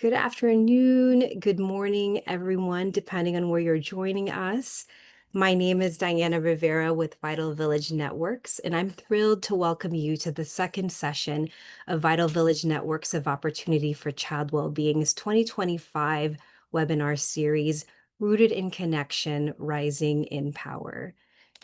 Good afternoon, good morning, everyone, depending on where you're joining us. My name is Diana Rivera with Vital Village Networks, and I'm thrilled to welcome you to the second session of Vital Village Networks of Opportunity for Child Wellbeing's 2025 webinar series, Rooted in Connection, Rising in Power.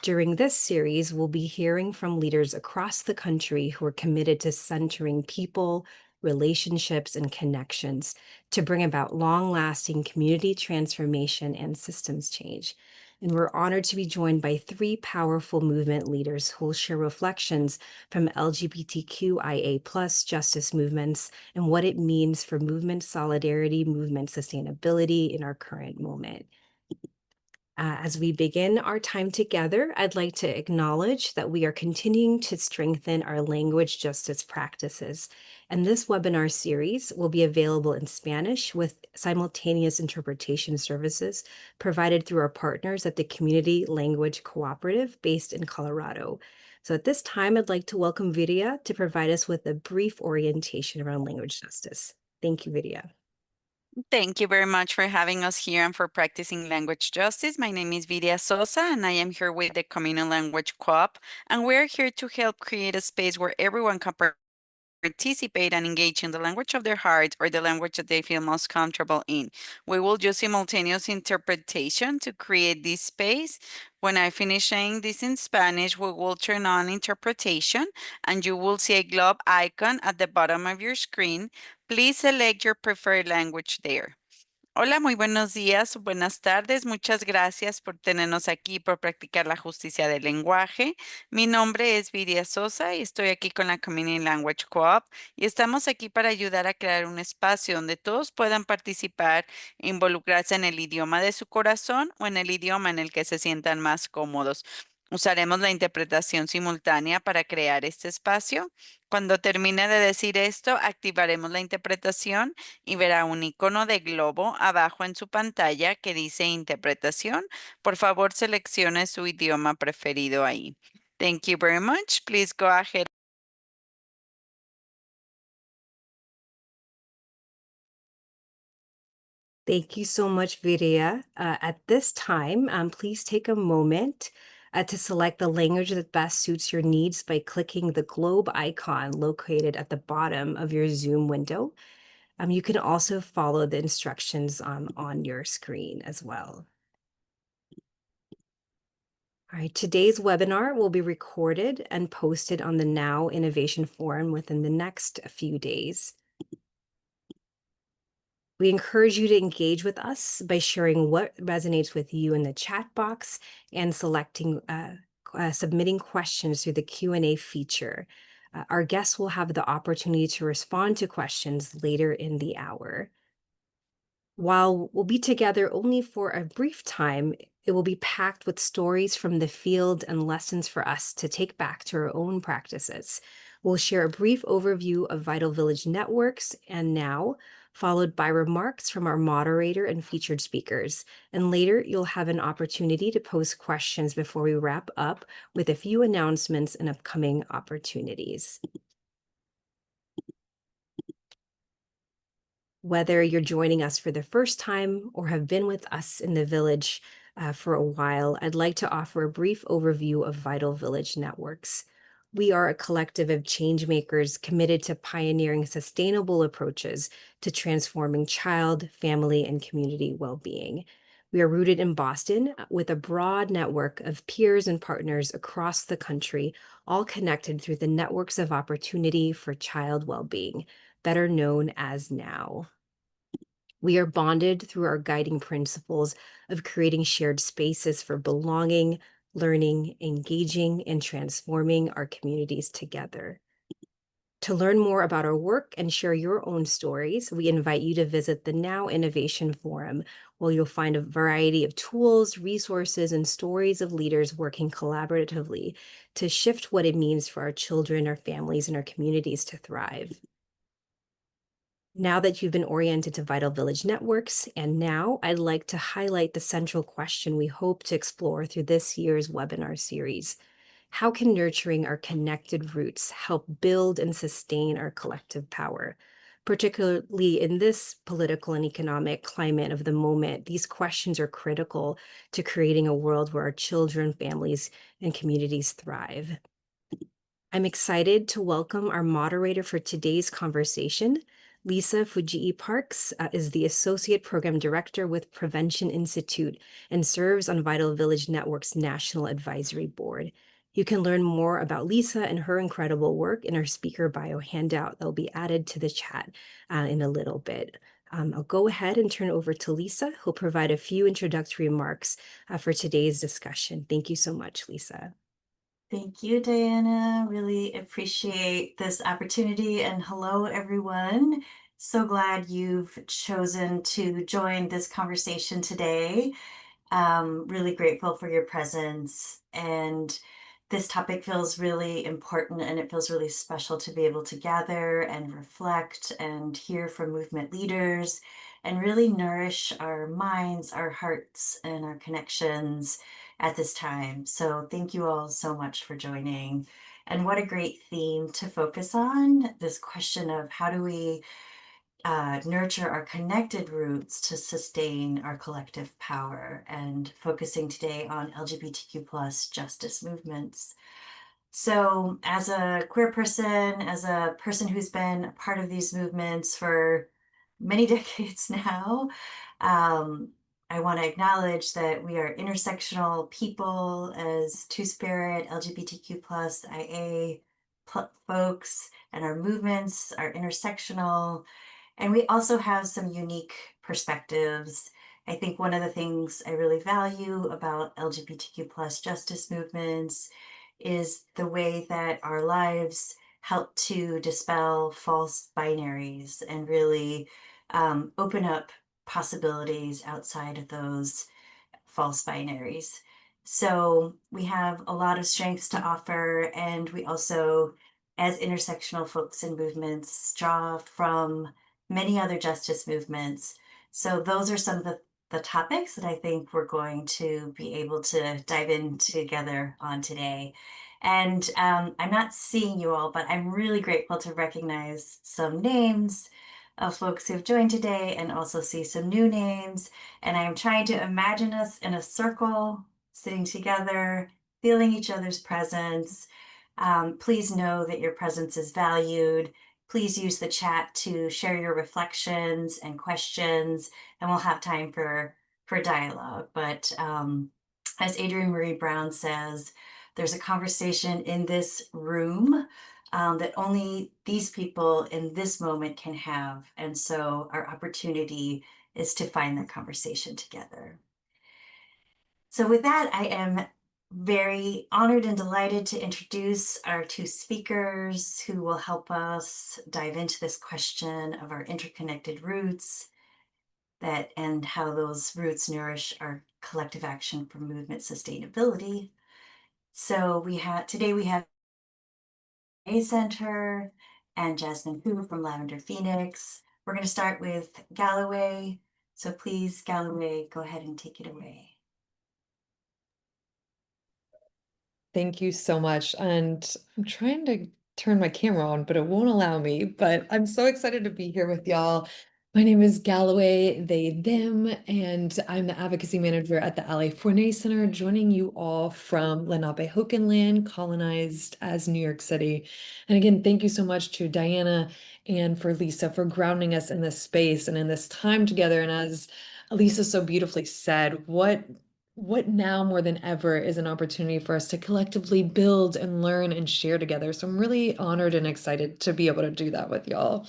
During this series, we'll be hearing from leaders across the country who are committed to centering people, relationships, and connections to bring about long-lasting community transformation and systems change. And we're honored to be joined by three powerful movement leaders who will share reflections from LGBTQIA+ justice movements and what it means for movement solidarity, movement sustainability in our current moment. As we begin our time together, I'd like to acknowledge that we are continuing to strengthen our language justice practices. And this webinar series will be available in Spanish with simultaneous interpretation services provided through our partners at the Community Language Cooperative based in Colorado. So at this time, I'd like to welcome Vidya to provide us with a brief orientation around language justice. Thank you, Vidya. Thank you very much for having us here and for practicing language justice. My name is Vidya Sosa, and I am here with the Communal Language Co-op, and we're here to help create a space where everyone can participate and engage in the language of their heart or the language that they feel most comfortable in. We will use simultaneous interpretation to create this space. When I finish saying this in Spanish, we will turn on interpretation and you will see a globe icon at the bottom of your screen. Please select your preferred language there. Hola, muy buenos días, buenas tardes. Muchas gracias por tenernos aquí, por practicar la justicia del lenguaje. Mi nombre es Vidia Sosa y estoy aquí con la Community Language Co-op y estamos aquí para ayudar a crear un espacio donde todos puedan participar e involucrarse en el idioma de su corazón o en el idioma en el que se sientan más cómodos. Usaremos la interpretación simultánea para crear este espacio. Cuando termine de decir esto, activaremos la interpretación y verá un icono de globo abajo en su pantalla que dice interpretación. Por favor, seleccione su idioma preferido ahí. Thank you very much. Please go ahead. Thank you so much, Vidya. At this time, please take a moment to select the language that best suits your needs by clicking the globe icon located at the bottom of your Zoom window. You can also follow the instructions on your screen as well. All right, today's webinar will be recorded and posted on the Now Innovation Forum within the next few days. We encourage you to engage with us by sharing what resonates with you in the chat box and submitting questions through the Q&A feature. Our guests will have the opportunity to respond to questions later in the hour. While we'll be together only for a brief time, it will be packed with stories from the field and lessons for us to take back to our own practices. We'll share a brief overview of Vital Village Networks and Now, followed by remarks from our moderator and featured speakers. And later, you'll have an opportunity to post questions before we wrap up with a few announcements and upcoming opportunities. Whether you're joining us for the first time or have been with us in the village for a while, I'd like to offer a brief overview of Vital Village Networks. We are a collective of change makers committed to pioneering sustainable approaches to transforming child, family, and community well-being. We are rooted in Boston with a broad network of peers and partners across the country, all connected through the networks of opportunity for child well-being, better known as Now. We are bonded through our guiding principles of creating shared spaces for belonging, learning, engaging, and transforming our communities together. To learn more about our work and share your own stories, we invite you to visit the Now Innovation Forum, where you'll find a variety of tools, resources, and stories of leaders working collaboratively to shift what it means for our children, our families, and our communities to thrive. Now that you've been oriented to Vital Village Networks, and now I'd like to highlight the central question we hope to explore through this year's webinar series. How can nurturing our connected roots help build and sustain our collective power? Particularly in this political and economic climate of the moment, these questions are critical to creating a world where our children, families, and communities thrive. I'm excited to welcome our moderator for today's conversation. Lisa Fujii Parks is the Associate Program Director with Prevention Institute and serves on Vital Village Network's National Advisory Board. You can learn more about Lisa and her incredible work in our speaker bio handout that will be added to the chat in a little bit. I'll go ahead and turn it over to Lisa, who'll provide a few introductory remarks for today's discussion. Thank you so much, Lisa. Thank you, Diana. Really appreciate this opportunity, and hello, everyone. So glad you've chosen to join this conversation today. Really grateful for your presence, and this topic feels really important, and it feels really special to be able to gather and reflect and hear from movement leaders and really nourish our minds, our hearts, and our connections at this time. So thank you all so much for joining. And what a great theme to focus on, this question of how do we nurture our connected roots to sustain our collective power, and focusing today on LGBTQ plus justice movements. So as a queer person, as a person who's been a part of these movements for many decades now, um, I want to acknowledge that we are intersectional people as Two-Spirit, LGBTQ plus IA folks, and our movements are intersectional. And we also have some unique perspectives. I think one of the things I really value about LGBTQ plus justice movements is the way that our lives help to dispel false binaries and really open up possibilities outside of those false binaries. So we have a lot of strengths to offer, and we also, as intersectional folks and movements, draw from many other justice movements. So those are some of the topics that I think we're going to be able to dive in together on today. And I'm not seeing you all, but I'm really grateful to recognize some names of folks who've joined today and also see some new names. And I'm trying to imagine us in a circle, sitting together, feeling each other's presence. Please know that your presence is valued. Please use the chat to share your reflections and questions, and we'll have time for dialogue. But as Adrienne Marie Brown says, there's a conversation in this room that only these people in this moment can have. And so our opportunity is to find that conversation together. So with that, I am very honored and delighted to introduce our two speakers who will help us dive into this question of our interconnected roots and how those roots nourish our collective action for movement sustainability. So today we have A Center and Jasmin from Lavender Phoenix. We're going to start with Galloway. So please, Galloway, go ahead and take it away. Thank you so much. And I'm trying to turn my camera on, but it won't allow me. But I'm so excited to be here with y'all. My name is Galloway, they, them, and I'm the advocacy manager at the Forney Center, joining you all from Lenape-Hoken land, colonized as New York City. And again, thank you so much to Diana and for Lisa for grounding us in this space and in this time together. And as Lisa so beautifully said, what now more than ever is an opportunity for us to collectively build and learn and share together. So I'm really honored and excited to be able to do that with y'all.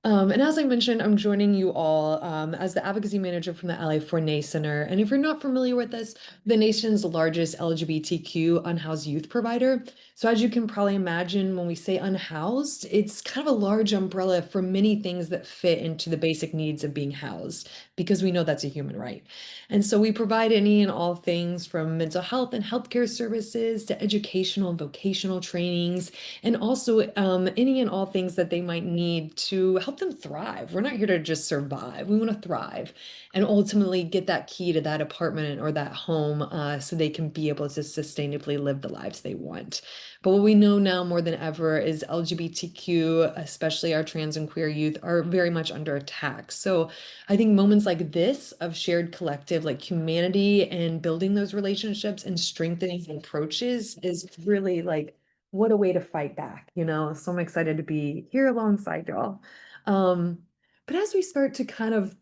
And as I mentioned, I'm joining you all as the advocacy manager from the Forney Center. And if you're not familiar with this, the nation's largest LGBTQ unhoused youth provider. So as you can probably imagine, when we say unhoused, it's kind of a large umbrella for many things that fit into the basic needs of being housed, because we know that's a human right. And so we provide any and all things from mental health and healthcare services to educational and vocational trainings, and also any and all things that they might need to help them thrive. We're not here to just survive. We want to thrive and ultimately get that key to that apartment or that home so they can be able to sustainably live the lives they want. But what we know now more than ever is LGBTQ, especially our trans and queer youth, are very much under attack. So I think moments like this of shared collective, like humanity and building those relationships and strengthening the approaches is really like, what a way to fight back, you know? So I'm excited to be here alongside y'all. Um, but as we start to kind of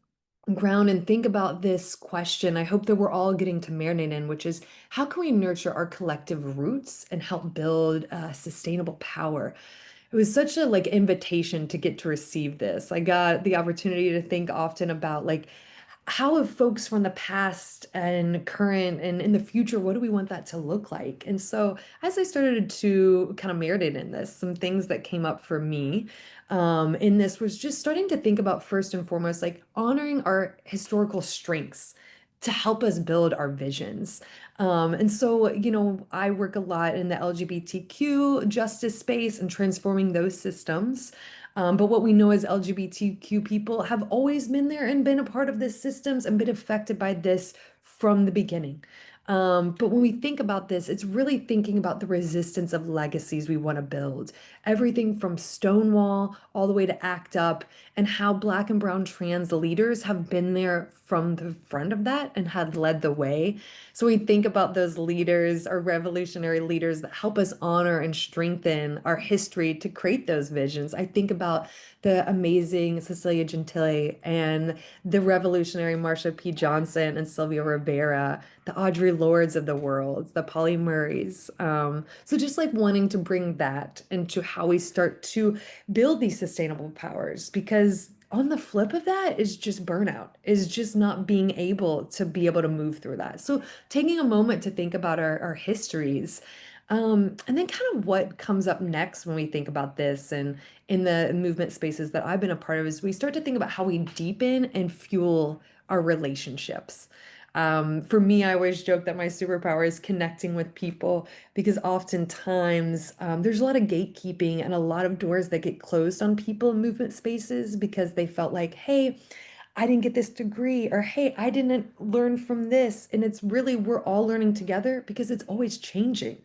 ground and think about this question, I hope that we're all getting to marinate in, which is how can we nurture our collective roots and help build sustainable power? It was such a like invitation to get to receive this. I got the opportunity to think often about like how have folks from the past and current and in the future, what do we want that to look like? And so as I started to kind of marinate in this, some things that came up for me in this was just starting to think about first and foremost, like honoring our historical strengths to help us build our visions. And so, you know, I work a lot in the LGBTQ justice space and transforming those systems. But what we know as LGBTQ people have always been there and been a part of this systems and been affected by this from the beginning. But when we think about this, it's really thinking about the resistance of legacies we want to build. Everything from Stonewall all the way to ACT UP, and how Black and Brown trans leaders have been there from the front of that and had led the way. So we think about those leaders, our revolutionary leaders that help us honor and strengthen our history to create those visions. I think about the amazing Cecilia Gentile and the revolutionary Marsha P. Johnson and Sylvia Rivera, the Audre Lordes of the world, the Polly Murrays. So just like wanting to bring that into how we start to build these sustainable powers, because on the flip of that is just burnout, is just not being able to move through that. So taking a moment to think about our histories, and then kind of what comes up next when we think about this and in the movement spaces that I've been a part of is we start to think about how we deepen and fuel our relationships. For me, I always joke that my superpower is connecting with people because oftentimes there's a lot of gatekeeping and a lot of doors that get closed on people in movement spaces because they felt like, hey, I didn't get this degree, or hey, I didn't learn from this. And it's really, we're all learning together because it's always changing.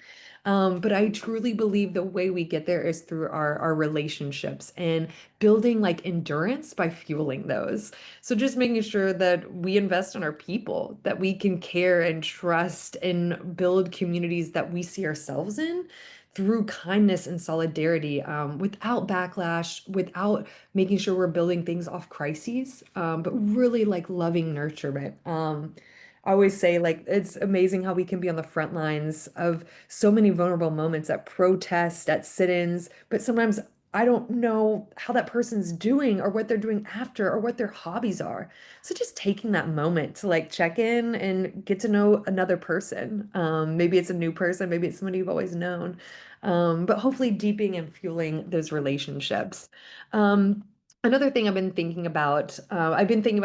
But I truly believe the way we get there is through our relationships and building like endurance by fueling those. So just making sure that we invest in our people, that we can care and trust and build communities that we see ourselves in through kindness and solidarity, without backlash, without making sure we're building things off crises, but really like loving nurturement. I always say like it's amazing how we can be on the front lines of so many vulnerable moments at protests, at sit-ins, but sometimes I don't know how that person's doing or what they're doing after or what their hobbies are. So just taking that moment to like check in and get to know another person. Maybe it's a new person, maybe it's somebody you've always known. But hopefully deepening and fueling those relationships. Another thing I've been thinking about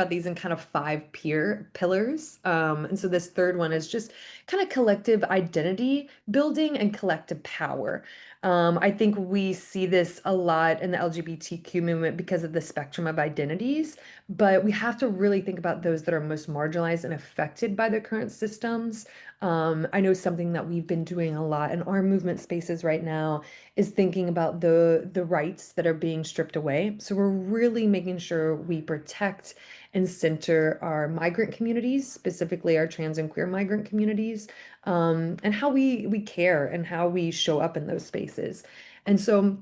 these in kind of five peer pillars. And so this third one is just kind of collective identity building and collective power. I think we see this a lot in the LGBTQ movement because of the spectrum of identities, but we have to really think about those that are most marginalized and affected by the current systems. I know something that we've been doing a lot in our movement spaces right now is thinking about the rights that are being stripped away. So we're really making sure we protect and center our migrant communities, specifically our trans and queer migrant communities, and how we care and how we show up in those spaces. And so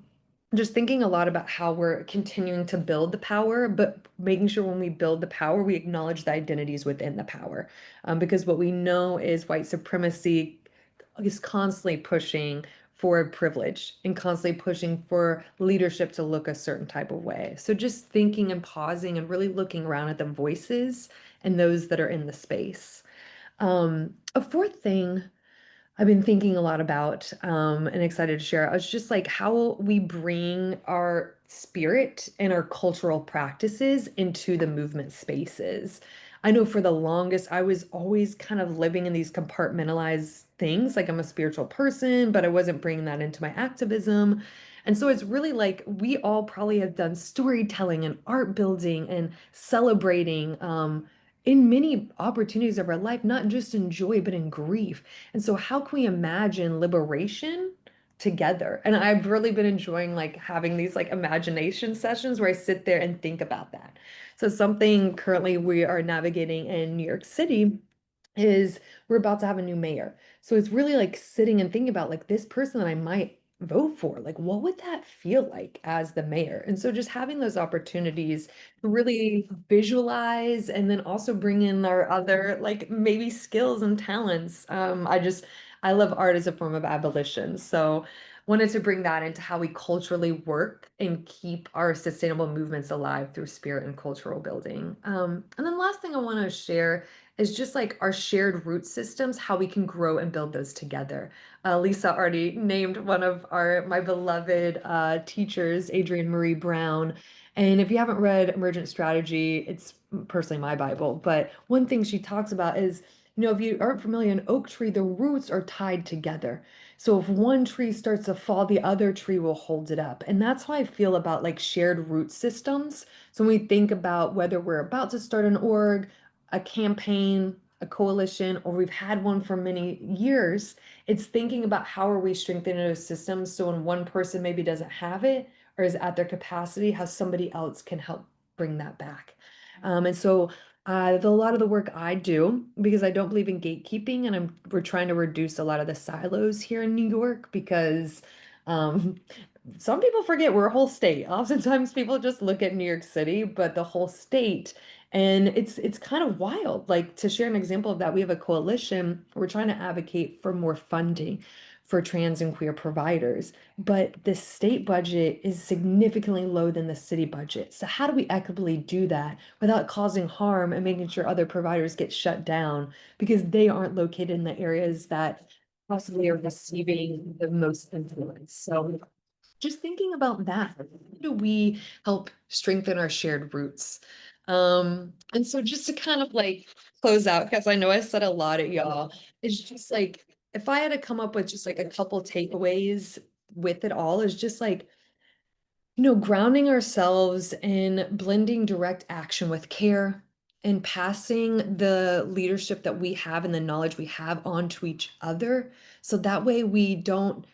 just thinking a lot about how we're continuing to build the power, but making sure when we build the power, we acknowledge the identities within the power. Because what we know is white supremacy is constantly pushing for privilege and constantly pushing for leadership to look a certain type of way. So just thinking and pausing and really looking around at the voices and those that are in the space. A fourth thing I've been thinking a lot about, and excited to share. I was just like how we bring our spirit and our cultural practices into the movement spaces. I know for the longest, I was always kind of living in these compartmentalized things. Like I'm a spiritual person, but I wasn't bringing that into my activism. And so it's really like we all probably have done storytelling and art building and celebrating, in many opportunities of our life, not just in joy, but in grief. And so, how can we imagine liberation together. And I've really been enjoying like having these like imagination sessions where I sit there and think about that. So something currently we are navigating in New York City is we're about to have a new mayor. So it's really like sitting and thinking about like this person that I might vote for, like what would that feel like as the mayor? And so just having those opportunities to really visualize and then also bring in our other like maybe skills and talents. I love art as a form of abolition. So wanted to bring that into how we culturally work and keep our sustainable movements alive through spirit and cultural building. And then last thing I want to share is just like our shared root systems, how we can grow and build those together. Lisa already named one of my beloved teachers, Adrienne Marie Brown. And if you haven't read Emergent Strategy, it's personally my Bible. But one thing she talks about is, if you aren't familiar, an oak tree, the roots are tied together. So if one tree starts to fall, the other tree will hold it up. And that's how I feel about like shared root systems. So when we think about whether we're about to start an org, a campaign, a coalition, or we've had one for many years, it's thinking about how are we strengthening those systems so when one person maybe doesn't have it or is at their capacity, how somebody else can help bring that back. And so a lot of the work I do, because I don't believe in gatekeeping, and we're trying to reduce a lot of the silos here in New York because um, some people forget we're a whole state. Oftentimes people just look at New York City, but the whole state. And it's kind of wild. Like to share an example of that, we have a coalition. We're trying to advocate for more funding for trans and queer providers, but the state budget is significantly lower than the city budget. So how do we equitably do that without causing harm and making sure other providers get shut down because they aren't located in the areas that possibly are receiving the most influence? So just thinking about that, how do we help strengthen our shared roots? And so just to kind of like close out, because I know I said a lot at y'all, it's just like if I had to come up with just like a couple takeaways with it all, is just like, grounding ourselves in blending direct action with care and passing the leadership that we have and the knowledge we have on to each other. So that way we don't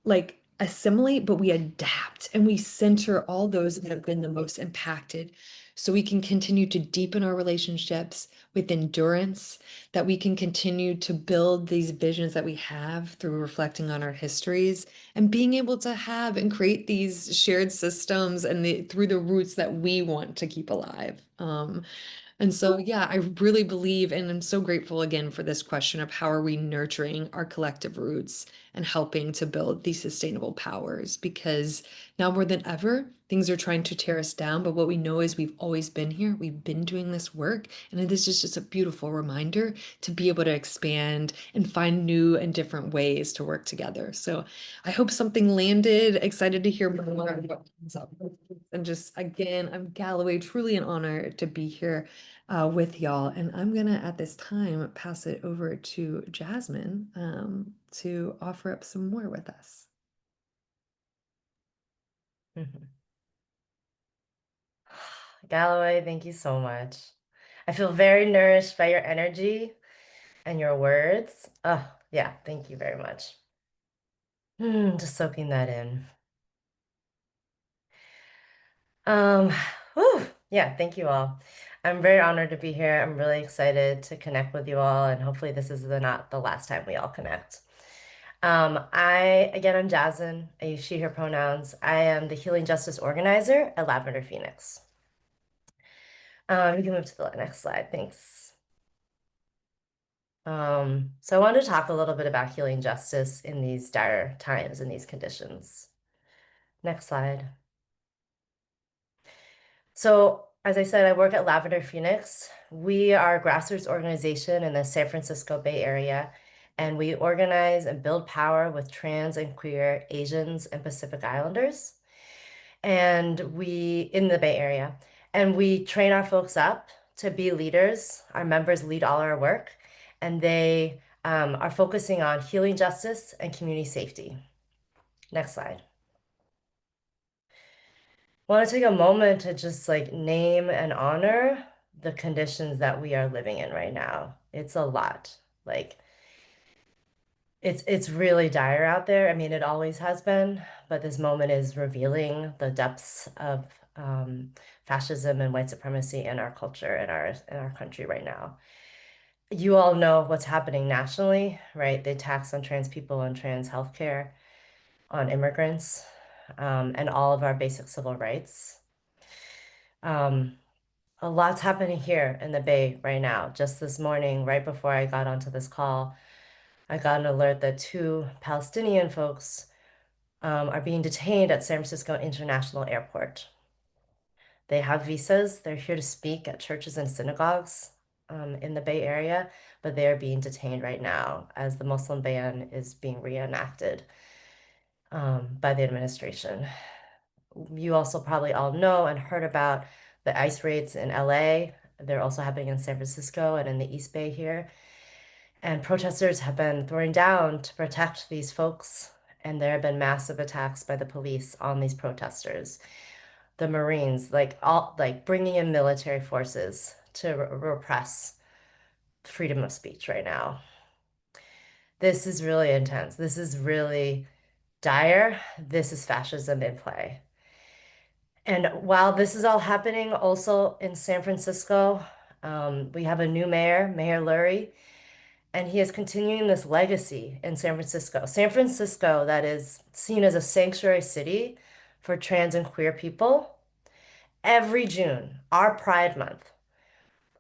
like assimilate, but we adapt and we center all those that have been the most impacted. So we can continue to deepen our relationships with endurance, that we can continue to build these visions that we have through reflecting on our histories and being able to have and create these shared systems and through the roots that we want to keep alive. And so, yeah, I really believe, and I'm so grateful again for this question of how are we nurturing our collective roots and helping to build these sustainable powers? Because now more than ever, things are trying to tear us down. But what we know is we've always been here, we've been doing this work. And this is just a beautiful reminder to be able to expand and find new and different ways to work together. So I hope something landed. Excited to hear more of what comes up. And just again, I'm Galloway, truly an honor to be here with y'all. And I'm gonna at this time pass it over to Jasmin to offer up some more with us. Mhm. Galloway, thank you so much. I feel very nourished by your energy and your words. Oh, yeah, thank you very much. Just soaking that in. Um, yeah, thank you all. I'm very honored to be here. I'm really excited to connect with you all, and hopefully this is not the last time we all connect. I'm Jasmin. I use she, her pronouns. I am the Healing Justice Organizer at Lavender Phoenix. You can move to the next slide, thanks. So I wanted to talk a little bit about healing justice in these dire times, in these conditions. Next slide. So, as I said, I work at Lavender Phoenix. We are a grassroots organization in the San Francisco Bay Area, and we organize and build power with trans and queer Asians and Pacific Islanders, and in the Bay Area, and we train our folks up to be leaders. Our members lead all our work, and they are focusing on healing justice and community safety. Next slide. Want to take a moment to just like name and honor the conditions that we are living in right now. It's a lot. Like It's really dire out there. I mean, it always has been, but this moment is revealing the depths of fascism and white supremacy in our culture, in our country right now. You all know what's happening nationally, right? The attacks on trans people and trans healthcare, on immigrants, and all of our basic civil rights. A lot's happening here in the Bay right now. Just this morning, right before I got onto this call, I got an alert that two Palestinian folks are being detained at San Francisco International Airport. They have visas. They're here to speak at churches and synagogues in the Bay Area, but they are being detained right now as the Muslim ban is being reenacted by the administration. You also probably all know and heard about the ICE raids in LA. They're also happening in San Francisco and in the East Bay here. And protesters have been throwing down to protect these folks, and there have been massive attacks by the police on these protesters. The Marines, like bringing in military forces to repress freedom of speech right now. This is really intense. This is really dire. This is fascism in play. And while this is all happening also in San Francisco, we have a new mayor, Mayor Lurie, and he is continuing this legacy in San Francisco. San Francisco, that is seen as a sanctuary city for trans and queer people. Every June, our Pride Month,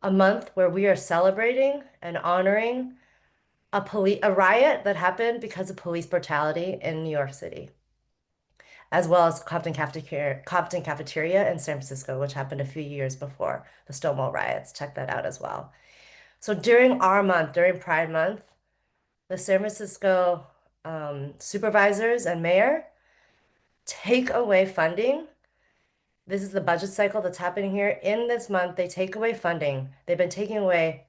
a month where we are celebrating and honoring a riot that happened because of police brutality in New York City, as well as Compton Cafeteria in San Francisco, which happened a few years before the Stonewall riots. Check that out as well. So during our month, during Pride Month, the San Francisco supervisors and mayor take away funding. This is the budget cycle that's happening here. In this month, they take away funding. They've been taking away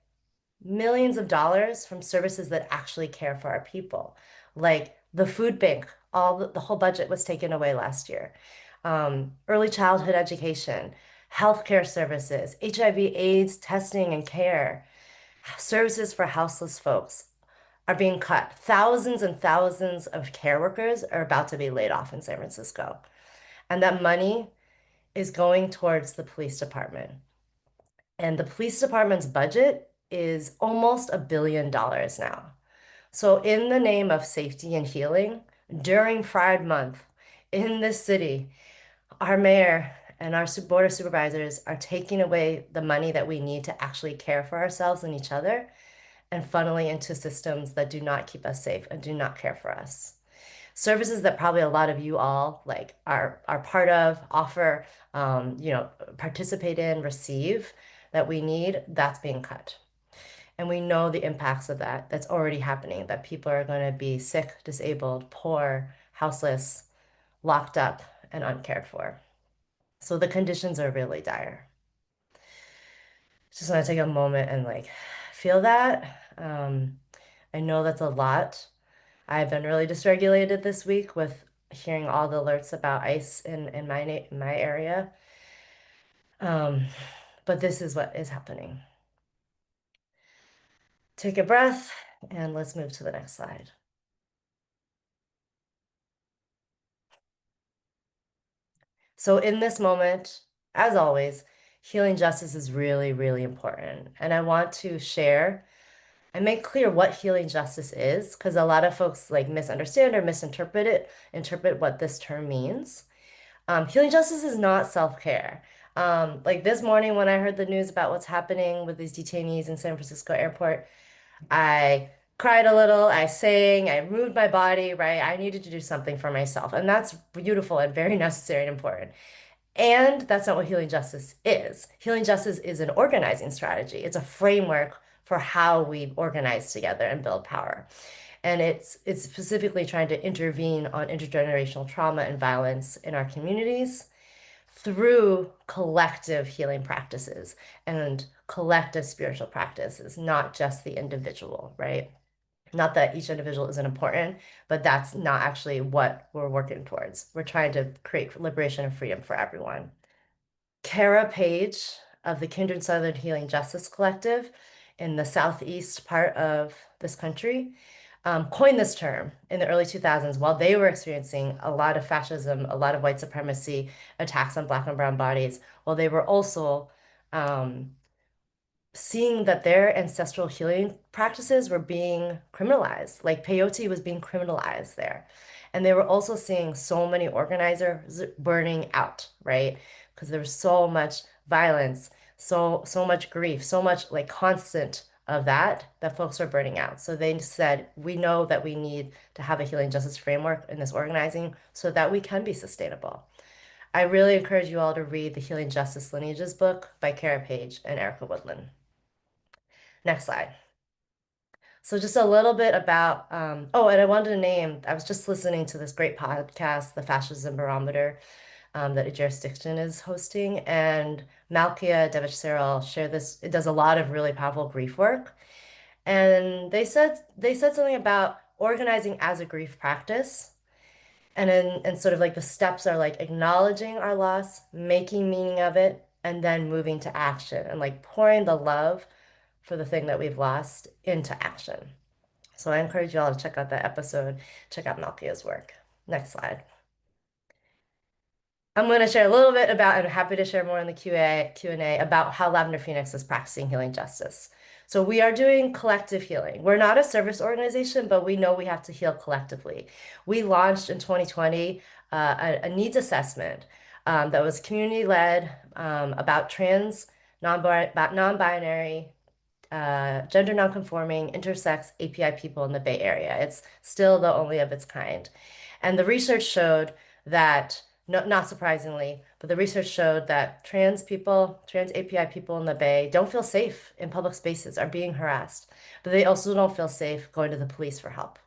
millions of dollars from services that actually care for our people, like the food bank. The whole budget was taken away last year. Early childhood education, healthcare services, HIV/AIDS testing and care, services for houseless folks are being cut. Thousands and thousands of care workers are about to be laid off in San Francisco. And that money is going towards the police department. And the police department's budget is almost $1 billion now. So in the name of safety and healing, during Pride Month in this city, our mayor and our board of supervisors are taking away the money that we need to actually care for ourselves and each other and funneling into systems that do not keep us safe and do not care for us. Services that probably a lot of you all like are part of, offer, participate in, receive, that we need, that's being cut. And we know the impacts of that. That's already happening, that people are going to be sick, disabled, poor, houseless, locked up, and uncared for. So the conditions are really dire. Just want to take a moment and feel that. I know that's a lot. I've been really dysregulated this week with hearing all the alerts about ICE in my area. But this is what is happening. Take a breath and let's move to the next slide. So in this moment, as always, healing justice is really, really important. And I want to share and make clear what healing justice is, because a lot of folks misunderstand or interpret what this term means. Healing justice is not self-care. Like this morning when I heard the news about what's happening with these detainees in San Francisco airport, I cried a little, I sang, I moved my body, right? I needed to do something for myself. And that's beautiful and very necessary and important. And that's not what healing justice is. Healing justice is an organizing strategy. It's a framework for how we organize together and build power. And it's specifically trying to intervene on intergenerational trauma and violence in our communities through collective healing practices and collective spiritual practices, not just the individual, right? Not that each individual isn't important, but that's not actually what we're working towards. We're trying to create liberation and freedom for everyone. Kara Page of the Kindred Southern Healing Justice Collective in the southeast part of this country coined this term in the early 2000s while they were experiencing a lot of fascism, a lot of white supremacy, attacks on Black and brown bodies, while they were also um, seeing that their ancestral healing practices were being criminalized, like peyote was being criminalized there. And they were also seeing so many organizers burning out, right? Because there was so much violence, so much grief, so much like constant of that folks are burning out. So they said, we know that we need to have a healing justice framework in this organizing so that we can be sustainable. I really encourage you all to read the Healing Justice Lineages book by Kara Page and Erica Woodland. Next slide. So just a little bit about, oh, and I wanted to name, I was just listening to this great podcast, The Fascism Barometer, that A Jurisdiction is hosting, and Malkia Devich shared this. It does a lot of really powerful grief work. And they said something about organizing as a grief practice. And sort of like the steps are like acknowledging our loss, making meaning of it, and then moving to action and like pouring the love for the thing that we've lost into action. So I encourage you all to check out that episode, check out Malkia's work. Next slide. I'm going to share a little bit about, and I'm happy to share more in the Q&A about how Lavender Phoenix is practicing healing justice. So we are doing collective healing. We're not a service organization, but we know we have to heal collectively. We launched in 2020 a needs assessment that was community-led about non-binary, gender nonconforming, intersex API people in the Bay Area. It's still the only of its kind. And the research showed that, not surprisingly, but the research showed that trans API people in the Bay don't feel safe in public spaces, are being harassed, but they also don't feel safe going to the police for help.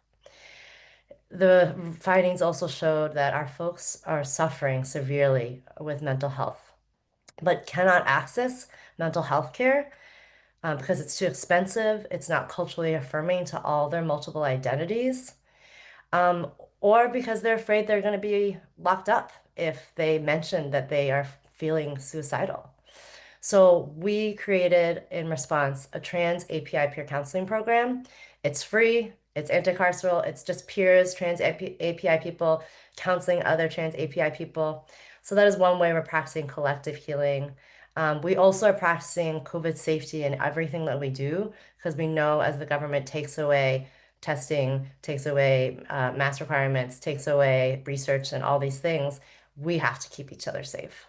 The findings also showed that our folks are suffering severely with mental health, but cannot access mental health care because it's too expensive, it's not culturally affirming to all their multiple identities, or because they're afraid they're going to be locked up if they mention that they are feeling suicidal. So we created in response a trans API peer counseling program. It's free, it's anti-carceral, it's just peers, trans API people counseling other trans API people. So that is one way we're practicing collective healing. We also are practicing COVID safety in everything that we do because we know as the government takes away testing, takes away mask requirements, takes away research and all these things, we have to keep each other safe.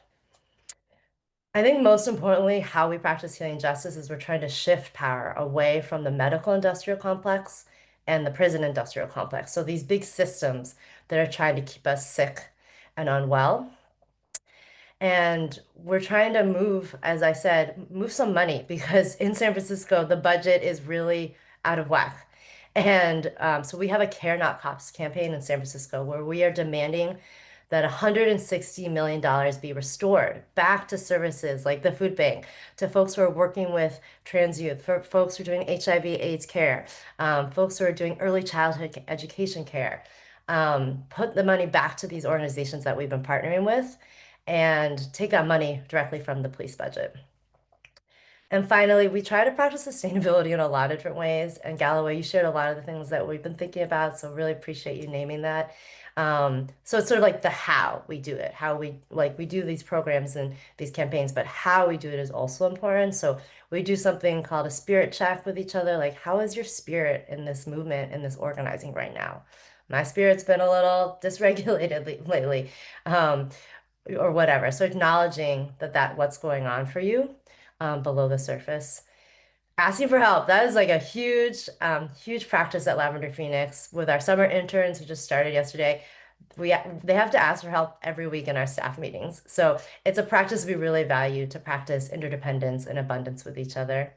I think most importantly, how we practice healing justice is we're trying to shift power away from the medical industrial complex and the prison industrial complex. So these big systems that are trying to keep us sick and unwell. And we're trying to move, as I said, move some money because in San Francisco, the budget is really out of whack. And so we have a Care Not Cops campaign in San Francisco where we are demanding that $160 million be restored back to services like the food bank, to folks who are working with trans youth, for folks who are doing HIV/AIDS care, folks who are doing early childhood education care. Put the money back to these organizations that we've been partnering with and take that money directly from the police budget. And finally, we try to practice sustainability in a lot of different ways. And Galloway, you shared a lot of the things that we've been thinking about, so really appreciate you naming that. So it's sort of like the how we do it, how we do these programs and these campaigns, but how we do it is also important. So we do something called a spirit check with each other, like how is your spirit in this movement, in this organizing right now? My spirit's been a little dysregulated lately, or whatever. So acknowledging that what's going on for you below the surface. Asking for help. That is like a huge practice at Lavender Phoenix with our summer interns who just started yesterday. They have to ask for help every week in our staff meetings. So it's a practice we really value to practice interdependence and abundance with each other.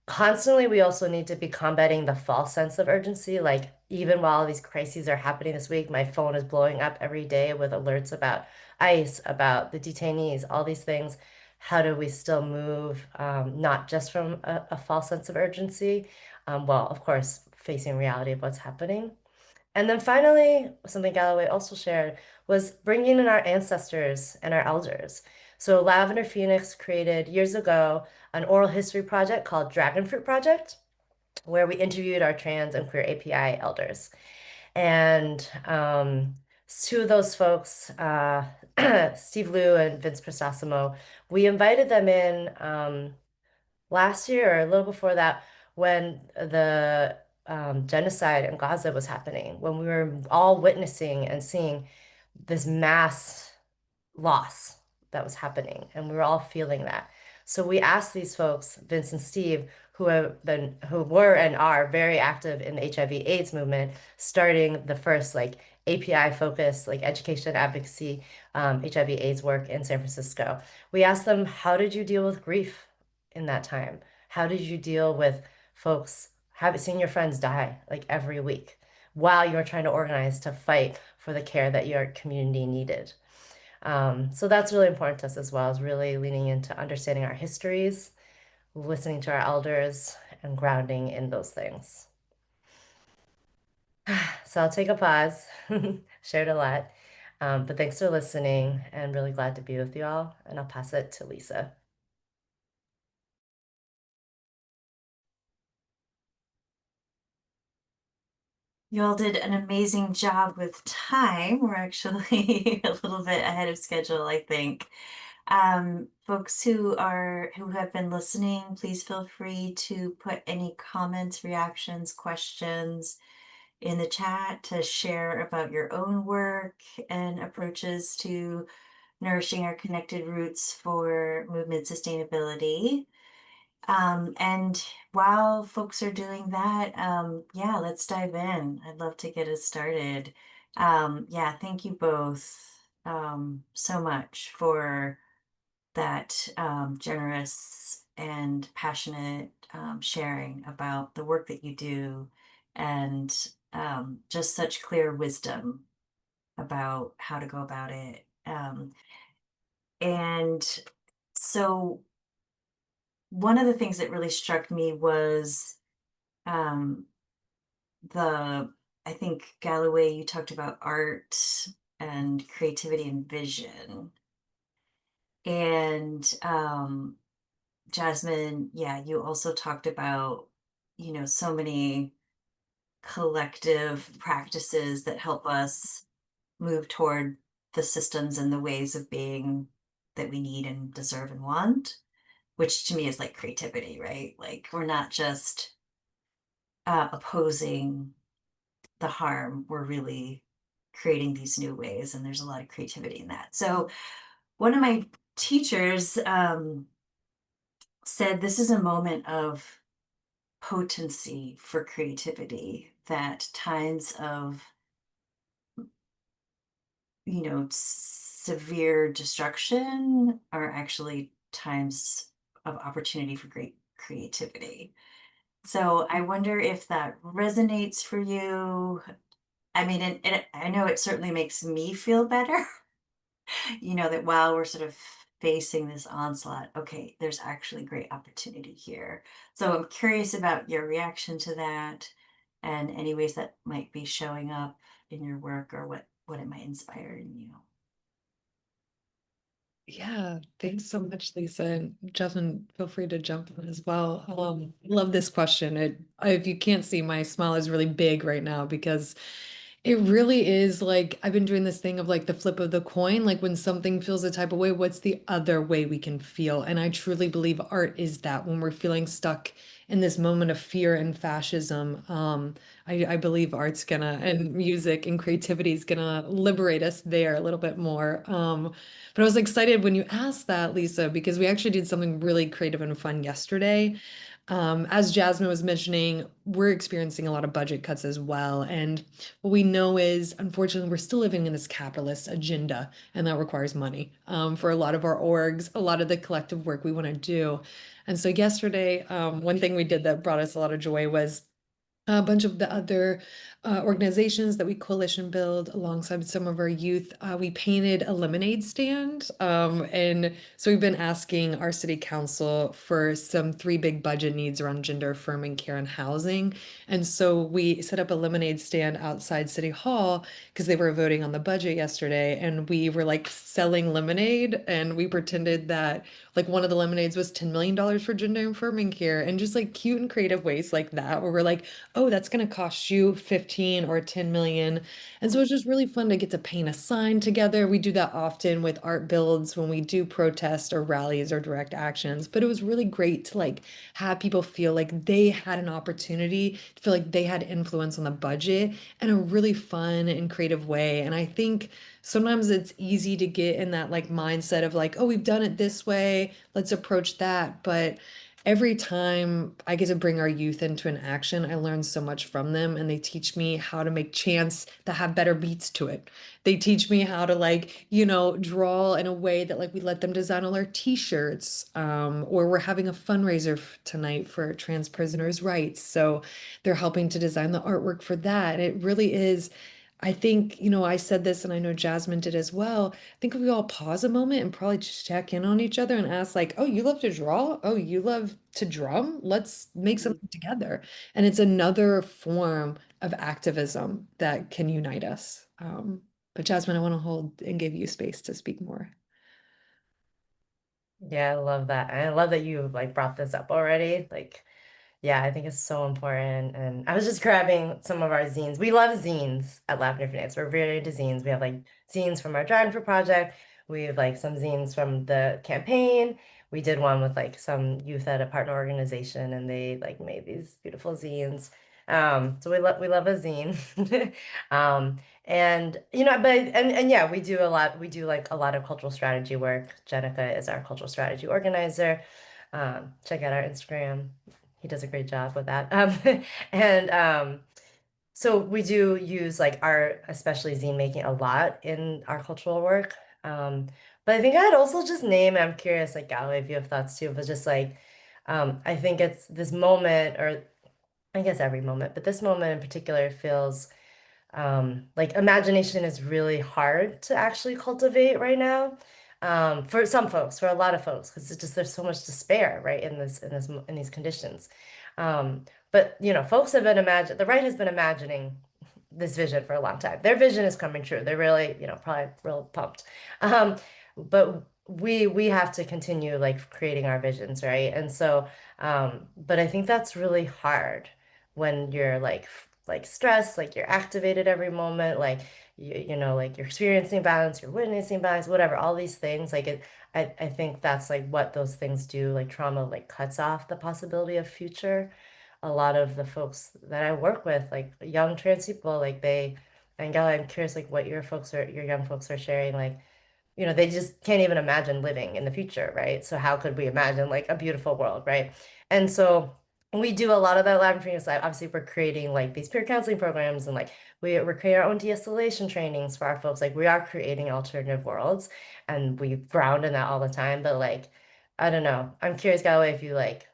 Constantly, we also need to be combating the false sense of urgency. Like even while these crises are happening this week, my phone is blowing up every day with alerts about ICE, about the detainees, all these things. How do we still move, not just from a false sense of urgency, well, of course, facing reality of what's happening. And then finally, something Galloway also shared was bringing in our ancestors and our elders. So Lavender Phoenix created years ago an oral history project called Dragon Fruit Project, where we interviewed our trans and queer API elders. And two of those folks, Steve Liu and Vince Crisosimo, we invited them in last year or a little before that when the genocide in Gaza was happening, when we were all witnessing and seeing this mass loss that was happening, and we were all feeling that. So we asked these folks, Vince and Steve, who were and are very active in the HIV/AIDS movement, starting the first like API focused like education advocacy HIV/AIDS work in San Francisco. We asked them, how did you deal with grief in that time? How did you deal with folks having seen your friends die like every week while you were trying to organize to fight for the care that your community needed? So that's really important to us as well, is really leaning into understanding our histories, listening to our elders, and grounding in those things. So I'll take a pause, shared a lot, but thanks for listening and really glad to be with you all. And I'll pass it to Lisa. You all did an amazing job with time. We're actually a little bit ahead of schedule, I think. Folks who have been listening, please feel free to put any comments, reactions, questions in the chat to share about your own work and approaches to nourishing our connected roots for movement sustainability. And while folks are doing that, yeah, let's dive in. I'd love to get us started. Yeah, thank you both so much for that generous and passionate sharing about the work that you do and just such clear wisdom about how to go about it. And so one of the things that really struck me was um, the, I think, Galloway, you talked about art and creativity and vision. And Jasmin, yeah, you also talked about, so many collective practices that help us move toward the systems and the ways of being that we need and deserve and want, which to me is like creativity, right? Like we're not just opposing the harm, we're really creating these new ways, and there's a lot of creativity in that. So one of my teachers said this is a moment of potency for creativity, that times of severe destruction are actually times of opportunity for great creativity. So I wonder if that resonates for you. I mean, and I know it certainly makes me feel better, that while we're sort of facing this onslaught, okay, there's actually great opportunity here. So I'm curious about your reaction to that and any ways that might be showing up in your work or what it might inspire in you. Yeah, thanks so much, Lisa. And Jasmine, feel free to jump in as well. Love this question. If you can't see, my smile is really big right now because it really is like I've been doing this thing of like the flip of the coin, like when something feels a type of way, what's the other way we can feel? And I truly believe art is that when we're feeling stuck in this moment of fear and fascism. I believe art's gonna, and music and creativity is gonna liberate us there a little bit more. But I was excited when you asked that, Lisa, because we actually did something really creative and fun yesterday. As Jasmine was mentioning, we're experiencing a lot of budget cuts as well. And what we know is, unfortunately, we're still living in this capitalist agenda, and that requires money for a lot of our orgs, a lot of the collective work we want to do. And so yesterday, one thing we did that brought us a lot of joy was a bunch of the other organizations that we coalition build alongside some of our youth. We painted a lemonade stand. And so we've been asking our city council for some three big budget needs around gender affirming care and housing. And so we set up a lemonade stand outside City Hall because they were voting on the budget yesterday. And we were like selling lemonade, and we pretended that like one of the lemonades was $10 million for gender affirming care, and just like cute and creative ways like that, where we're like, oh, that's going to cost you 15 or 10 million. And so it's just really fun to get to paint a sign together. We do that often with art builds when we do protest or rallies or direct actions. But it was really great to like have people feel like they had an opportunity, to feel like they had influence on the budget in a really fun and creative way. And I think sometimes it's easy to get in that like mindset of like, oh, we've done it this way, let's approach that. But every time I get to bring our youth into an action, I learn so much from them, and they teach me how to make chants that have better beats to it. They teach me how to like, draw in a way that like we let them design all our t-shirts, or we're having a fundraiser tonight for trans prisoners' rights. So they're helping to design the artwork for that. And it really is, I think, I said this and I know Jasmin did as well. I think if we all pause a moment and probably just check in on each other and ask like, oh, you love to draw? Oh, you love to drum? Let's make something together. And it's another form of activism that can unite us. But Jasmin, I want to hold and give you space to speak more. Yeah, I love that. And I love that you like brought this up already. Like, yeah, I think it's so important. And I was just grabbing some of our zines. We love zines at Lavender Phoenix. We're very into zines. We have like zines from our Dragon Fruit project. We have like some zines from the campaign. We did one with like some youth at a partner organization, and they like made these beautiful zines. So we love a zine. And but yeah, we do a lot. We do like a lot of cultural strategy work. Jenica is our cultural strategy organizer. Check out our Instagram. He does a great job with that. And so we do use like art, especially zine making, a lot in our cultural work. But I think I'd also just name, I'm curious, like Galloway, if you have thoughts too, but just like I think it's this moment, or I guess every moment, but this moment in particular feels like imagination is really hard to actually cultivate right now. For some folks, for a lot of folks, because it's just there's so much despair, right, in these conditions. But folks have been the right has been imagining this vision for a long time. Their vision is coming true. They're really, probably real pumped. Um, but we have to continue like creating our visions, right? And so, but I think that's really hard when you're like stressed, like you're activated every moment, like like you're experiencing violence, you're witnessing violence, whatever, all these things. Like I think that's like what those things do. Like trauma like cuts off the possibility of future. A lot of the folks that I work with, like young trans people, like and Gala, I'm curious like what your young folks are sharing, like they just can't even imagine living in the future, right? So how could we imagine like a beautiful world, right? And so we do a lot of that lab training side. Obviously, we're creating like these peer counseling programs, and like we're creating our own de-escalation trainings for our folks. Like we are creating alternative worlds, and we ground in that all the time. But like, I don't know. I'm curious, Galloway, if you like,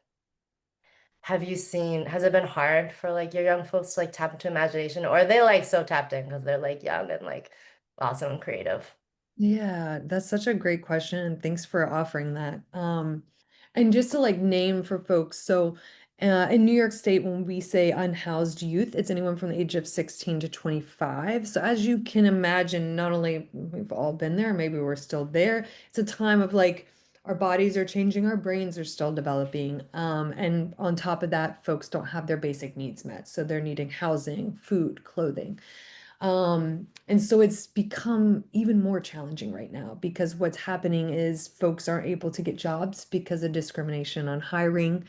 has it been hard for like your young folks to like tap into imagination, or are they like so tapped in because they're like young and like awesome and creative? Yeah, that's such a great question, and thanks for offering that. And just to like name for folks, so in New York State, when we say unhoused youth, it's anyone from the age of 16 to 25. So as you can imagine, not only we've all been there, maybe we're still there. It's a time of like our bodies are changing, our brains are still developing. And on top of that, folks don't have their basic needs met. So they're needing housing, food, clothing. And so it's become even more challenging right now because what's happening is folks aren't able to get jobs because of discrimination on hiring.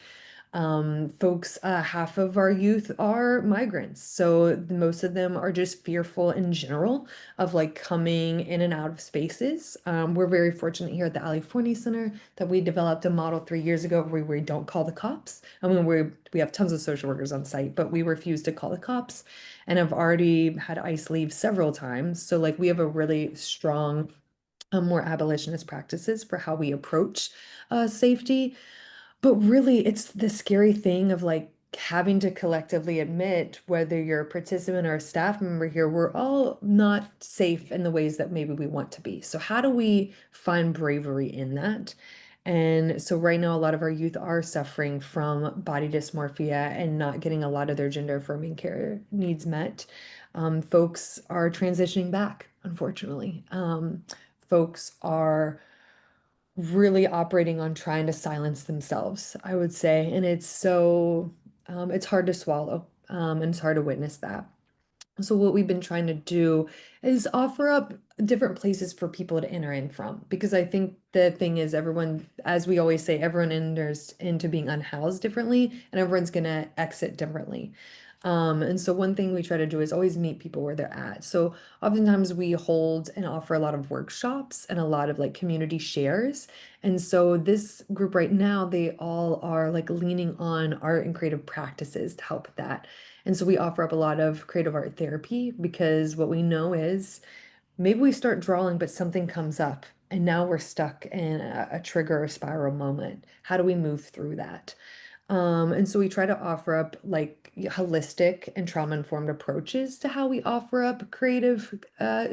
Half of our youth are migrants. So most of them are just fearful in general of like coming in and out of spaces. We're very fortunate here at the Forney Center that we developed a model 3 years ago where we don't call the cops. I mean, we have tons of social workers on site, but we refuse to call the cops and have already had ICE leave several times. So like we have a really strong, more abolitionist practices for how we approach safety. But really, it's the scary thing of like having to collectively admit, whether you're a participant or a staff member here, we're all not safe in the ways that maybe we want to be. So how do we find bravery in that? And so right now, a lot of our youth are suffering from body dysmorphia and not getting a lot of their gender affirming care needs met. Folks are transitioning back, unfortunately. Folks are really operating on trying to silence themselves, I would say. And it's hard to swallow, and it's hard to witness that. So what we've been trying to do is offer up different places for people to enter in from, because I think the thing is everyone, as we always say, everyone enters into being unhoused differently, and everyone's gonna exit differently. And so one thing we try to do is always meet people where they're at. So oftentimes we hold and offer a lot of workshops and a lot of like community shares. And so this group right now, they all are like leaning on art and creative practices to help with that. And so we offer up a lot of creative art therapy, because what we know is maybe we start drawing, but something comes up and now we're stuck in a trigger or spiral moment. How do we move through that? And so we try to offer up like holistic and trauma-informed approaches to how we offer up creative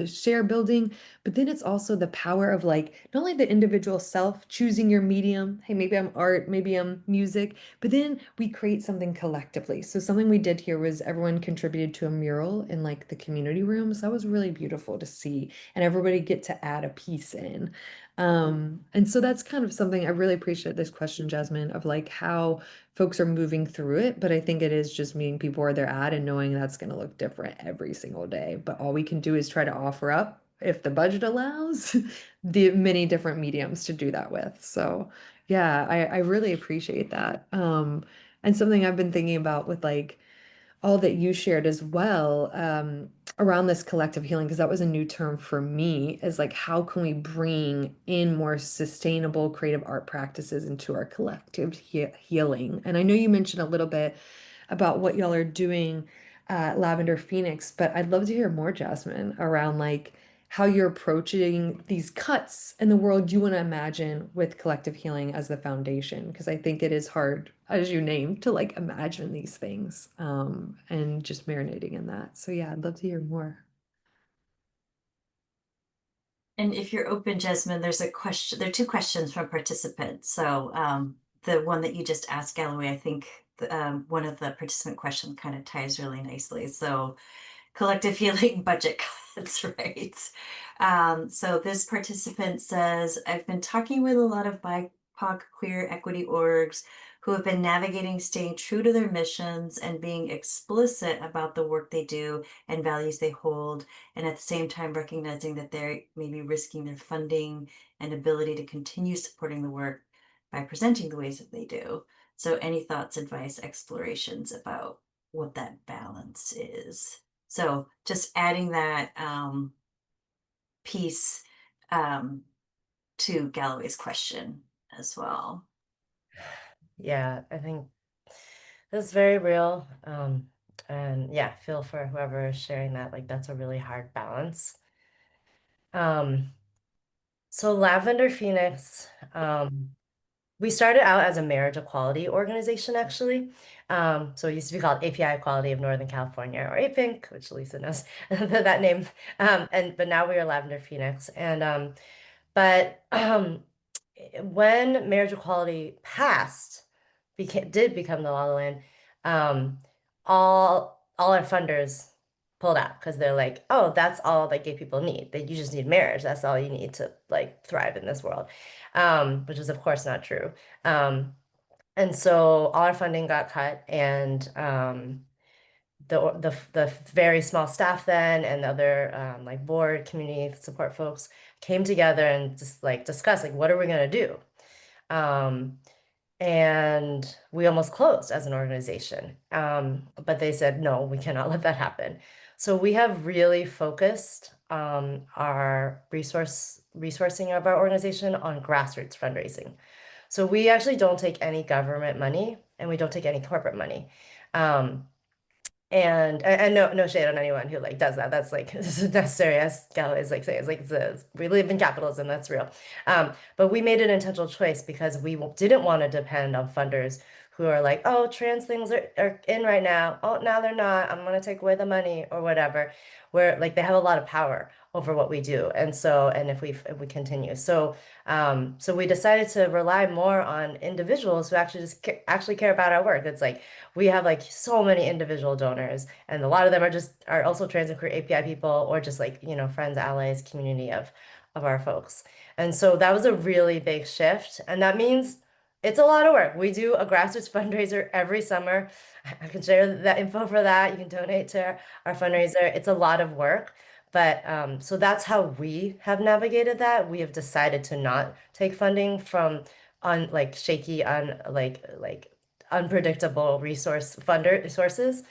share building, but then it's also the power of like not only the individual self choosing your medium, hey, maybe I'm art, maybe I'm music, but then we create something collectively. So something we did here was everyone contributed to a mural in like the community rooms. That was really beautiful to see, and everybody get to add a piece in. And so that's kind of something I really appreciate this question, Jasmine, of like how folks are moving through it. But I think it is just meeting people where they're at and knowing that's going to look different every single day. But all we can do is try to offer up, if the budget allows, the many different mediums to do that with. So yeah, I really appreciate that. And something I've been thinking about with like all that you shared as well, around this collective healing, because that was a new term for me, is like how can we bring in more sustainable creative art practices into our collective healing? And I know you mentioned a little bit about what y'all are doing at Lavender Phoenix, but I'd love to hear more, Jasmine, around like how you're approaching these cuts in the world you want to imagine with collective healing as the foundation. Because I think it is hard, as you named, to like imagine these things, and just marinating in that. So yeah, I'd love to hear more. And if you're open, Jasmine, there's a question, there are two questions from participants. So the one that you just asked, Galloway, I think one of the participant questions kind of ties really nicely. So collective healing budget cuts, right? So this participant says, I've been talking with a lot of BIPOC queer equity orgs who have been navigating staying true to their missions and being explicit about the work they do and values they hold, and at the same time recognizing that they're maybe risking their funding and ability to continue supporting the work by presenting the ways that they do. So any thoughts, advice, explorations about what that balance is? So just adding that piece to Galloway's question as well. Yeah, I think that's very real. And yeah, feel for whoever is sharing that. Like that's a really hard balance. Um, so Lavender Phoenix, we started out as a marriage equality organization, actually. So it used to be called API Equality of Northern California, or APINC, which Lisa knows that name. But now we are Lavender Phoenix. But when marriage equality passed, did become the law of the land, all our funders pulled out because they're like, oh, that's all that gay people need. That you just need marriage. That's all you need to like thrive in this world, which is of course not true. And so all our funding got cut, and the very small staff then and the other like board community support folks came together and just like discussed like what are we gonna do? Um, and we almost closed as an organization. But they said, no, we cannot let that happen. So we have really focused our resourcing of our organization on grassroots fundraising. So we actually don't take any government money and we don't take any corporate money. Um, And no shade on anyone who like does that. That's like this is necessary, as Galloway is like saying. It's like we live in capitalism. That's real. But we made an intentional choice because we didn't want to depend on funders who are like, oh, trans things are in right now. Oh, now they're not. I'm gonna take away the money or whatever. Where like they have a lot of power over what we do, and so and if we continue, so we decided to rely more on individuals who actually actually care about our work. It's like we have like so many individual donors, and a lot of them are also trans and queer API people, or just like, friends, allies, community of our folks. And so that was a really big shift. And that means it's a lot of work. We do a grassroots fundraiser every summer. I can share that info for that. You can donate to our fundraiser. It's a lot of work. But so that's how we have navigated that. We have decided to not take funding from on like shaky on like unpredictable resource funder sources.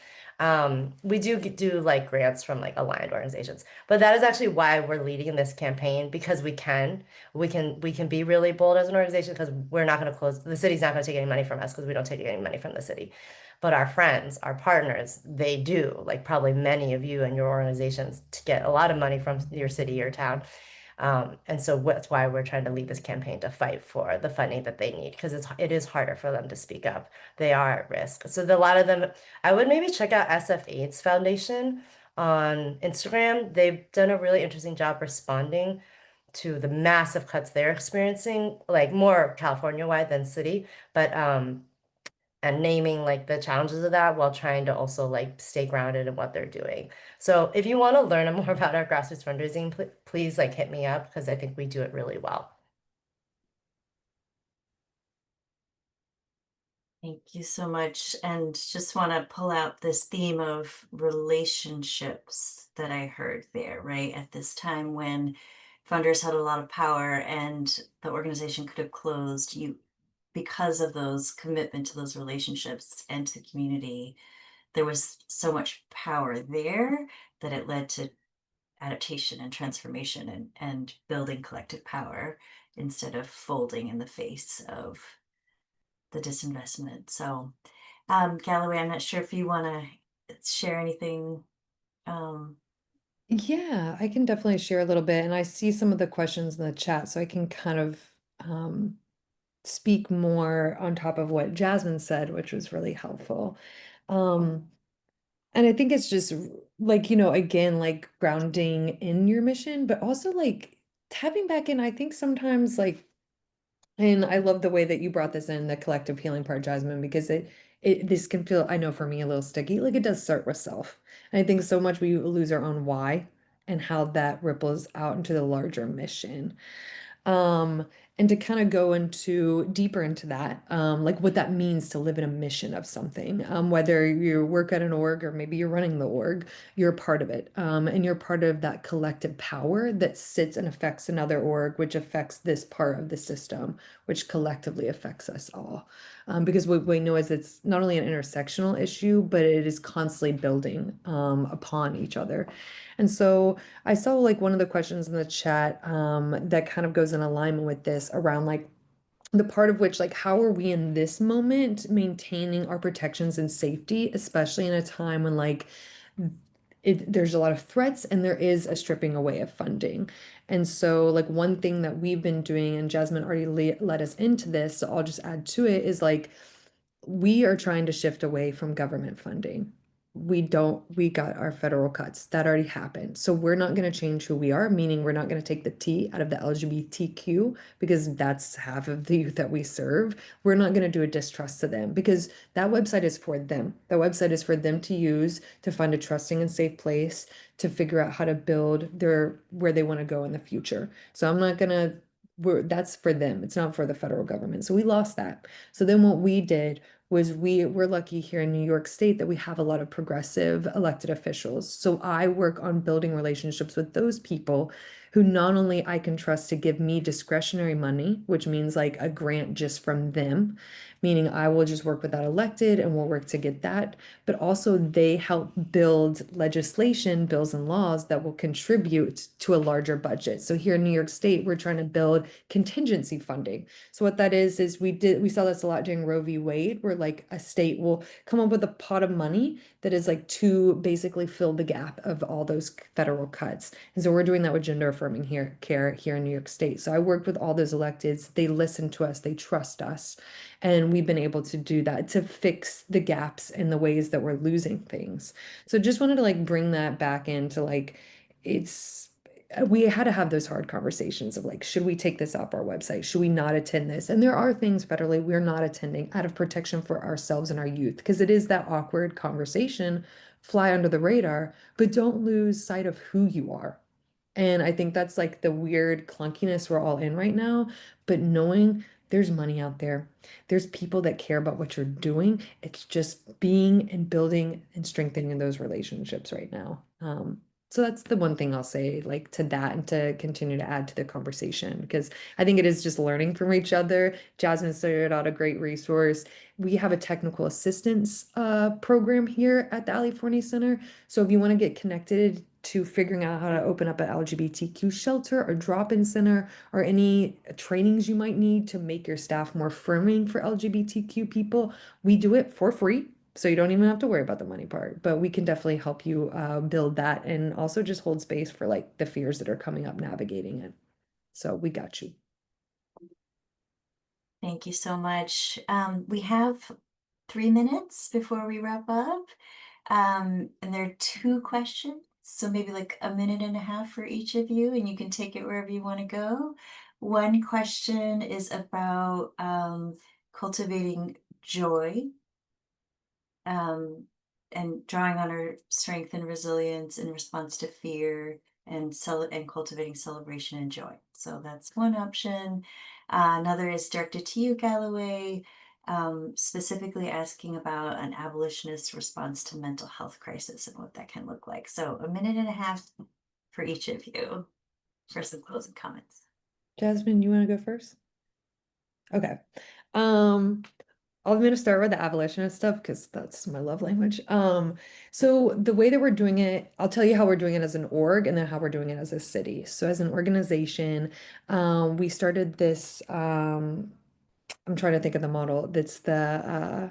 We do like grants from like aligned organizations, but that is actually why we're leading this campaign, because we can be really bold as an organization, because we're not going to close. The city's not going to take any money from us because we don't take any money from the city. But our friends, our partners, they do, like probably many of you and your organizations, to get a lot of money from your city or town. And so that's why we're trying to lead this campaign to fight for the funding that they need, because it is harder for them to speak up. They are at risk. So a lot of them, I would maybe check out SF AIDS Foundation on Instagram. They've done a really interesting job responding to the massive cuts they're experiencing, like more California-wide than city, but and naming like the challenges of that while trying to also like stay grounded in what they're doing. So if you want to learn more about our grassroots fundraising, please like hit me up, because I think we do it really well. Thank you so much. And just want to pull out this theme of relationships that I heard there, right? At this time when funders had a lot of power and the organization could have closed, because of those commitment to those relationships and to the community, there was so much power there that it led to adaptation and transformation and building collective power instead of folding in the face of the disinvestment. So, Galloway, I'm not sure if you want to share anything. Um, Yeah, I can definitely share a little bit, and I see some of the questions in the chat, so I can kind of speak more on top of what Jasmine said, which was really helpful. And I think it's just like, again, like grounding in your mission, but also like tapping back in. I think sometimes like, and I love the way that you brought this in, the collective healing part, Jasmine, because this can feel, I know for me, a little sticky. Like it does start with self. And I think so much we lose our own why and how that ripples out into the larger mission. Um, and to kind of go into deeper into that, like what that means to live in a mission of something, whether you work at an org or maybe you're running the org, you're a part of it. And you're part of that collective power that sits and affects another org, which affects this part of the system, which collectively affects us all. Because what we know is it's not only an intersectional issue, but it is constantly building upon each other. And so I saw like one of the questions in the chat that kind of goes in alignment with this around like the part of which like how are we in this moment maintaining our protections and safety, especially in a time when like there's a lot of threats and there is a stripping away of funding. And so like one thing that we've been doing, and Jasmine already led us into this, so I'll just add to it, is like we are trying to shift away from government funding. We got our federal cuts. That already happened. So we're not going to change who we are, meaning we're not going to take the T out of the LGBTQ because that's half of the youth that we serve. We're not going to do a distrust to them because that website is for them. The website is for them to use to find a trusting and safe place to figure out how to build where they want to go in the future. So I'm not going to that's for them. It's not for the federal government. So we lost that. So then what we did was we're lucky here in New York State that we have a lot of progressive elected officials. So I work on building relationships with those people who not only I can trust to give me discretionary money, which means like a grant just from them, meaning I will just work with that elected and we'll work to get that, but also they help build legislation, bills and laws that will contribute to a larger budget. So here in New York State, we're trying to build contingency funding. So what that is we saw this a lot during Roe v. Wade, where like a state will come up with a pot of money that is like to basically fill the gap of all those federal cuts. And so we're doing that with gender affirming care here in New York State. So I worked with all those electeds. They listen to us, they trust us. And we've been able to do that to fix the gaps in the ways that we're losing things. So just wanted to like bring that back into like, we had to have those hard conversations of like, should we take this off our website? Should we not attend this? And there are things federally we're not attending out of protection for ourselves and our youth, because it is that awkward conversation, fly under the radar, but don't lose sight of who you are. And I think that's like the weird clunkiness we're all in right now. But knowing there's money out there, there's people that care about what you're doing. It's just being and building and strengthening those relationships right now. So that's the one thing I'll say, like to that, and to continue to add to the conversation, because I think it is just learning from each other. Jasmin started out a great resource. We have a technical assistance program here at the Ali Forney Center. So if you want to get connected to figuring out how to open up an LGBTQ shelter or drop-in center, or any trainings you might need to make your staff more affirming for LGBTQ people, we do it for free. So you don't even have to worry about the money part, but we can definitely help you build that, and also just hold space for like the fears that are coming up navigating it. So we got you. Thank you so much. We have 3 minutes before we wrap up. And there are 2 questions, so maybe like a minute and a half for each of you, and you can take it wherever you want to go. One question is about cultivating joy, um, and drawing on our strength and resilience in response to fear, and cultivating celebration and joy. So that's one option. Another is directed to you, Galloway, specifically asking about an abolitionist response to mental health crisis and what that can look like. So a minute and a half for each of you for some closing comments. Jasmin, you want to go first? Okay. I'm going to start with the abolitionist stuff because that's my love language. So the way that we're doing it, I'll tell you how we're doing it as an org and then how we're doing it as a city. So as an organization, we started this, I'm trying to think of the model. That's the